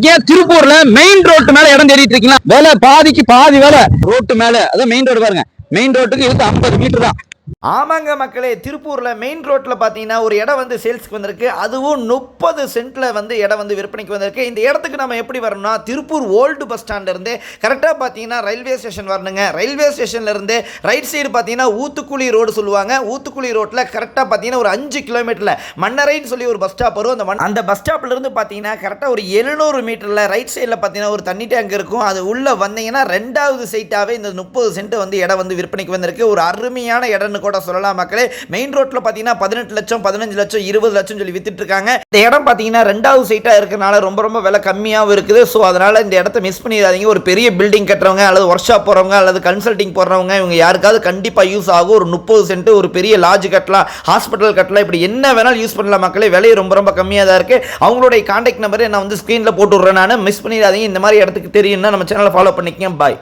ஏன் திருப்பூர்ல main road மேல இடம் தேடிட்டு இருக்கீங்களா? வேலை பாதிக்கு பாதி வேலை ரோட்டு மேல, அதான் மெயின் ரோடு பாருங்க. மெயின் ரோட்டுக்கு இது 50 மீட்டர் தான். ஆமாங்க மக்களே, திருப்பூரில் மெயின் ரோட்டில் பார்த்தீங்கன்னா ஒரு இடம் வந்து சேல்ஸ்க்கு வந்திருக்கு. அதுவும் 30 சென்ட்டில் வந்து இடம் வந்து விற்பனைக்கு வந்திருக்கு. இந்த இடத்துக்கு நம்ம எப்படி வரணும்னா, திருப்பூர் ஓல்டு பஸ் ஸ்டாண்ட்லேருந்து கரெக்டாக பார்த்தீங்கன்னா ரயில்வே ஸ்டேஷன் வரணுங்க. ரயில்வே ஸ்டேஷன்லேருந்து ரைட் சைடு பார்த்தீங்கன்னா ஊத்துக்குழி ரோடு சொல்லுவாங்க. ஊத்துக்குழி ரோட்டில் கரெக்டாக பார்த்தீங்கன்னா ஒரு 5 கிலோமீட்டரில் மன்னரைன்னு சொல்லி ஒரு பஸ் ஸ்டாப் வரும். அந்த பஸ் ஸ்டாப்லேருந்து பார்த்தீங்கன்னா கரெக்டாக ஒரு 700 மீட்டரில் ரைட் சைடில் பார்த்தீங்கன்னா ஒரு தண்ணி டேங்க் இருக்கும். அது உள்ளே வந்தீங்கன்னா 2வது சைட்டாகவே இந்த 30 சென்ட் வந்து இடம் வந்து விற்பனைக்கு வந்திருக்கு. ஒரு அருமையான இடம்னு கூட சொல்லலாம் மக்களே. மெயின் ரோட்ல பாத்தீங்கன்னா 18 லட்சம் 15 லட்சம் 20 லட்சம் சொல்லி வித்துட்டு இருக்காங்க. இந்த இடம் பாத்தீங்கன்னா 2வது சைட்டா இருக்கனால ரொம்ப ரொம்ப விலை கம்மியாவும் இருக்குது. சோ அதனால இந்த இடத்தை மிஸ் பண்ணிடாதீங்க. ஒரு பெரிய பில்டிங் கட்டுறவங்க அல்லது ஒர்க் ஷாப் போறவங்க அல்லது கன்சல்டிங் போறவங்க இவங்க யாருக்காவது கண்டிப்பா யூஸ் ஆகும். ஒரு 30 சென்ட் ஒரு பெரிய லாட்ஜ் கட்டலாம், ஹாஸ்பிட்டல் கட்டலாம், இப்படி என்ன வேணாலும் யூஸ் பண்ணலாம் மக்களே. விலை ரொம்ப ரொம்ப கம்மியா தான் இருக்கு. அவங்களுடைய கான்டாக்ட் நம்பரை நான் வந்து ஸ்கிரீன்ல போட்டு விடுறேன். நான் மிஸ் பண்ணிடாதீங்க. இந்த மாதிரி இடத்துக்கு தெரியும்னா நம்ம சேனலை ஃபாலோ பண்ணிக்கங்க. பாய்.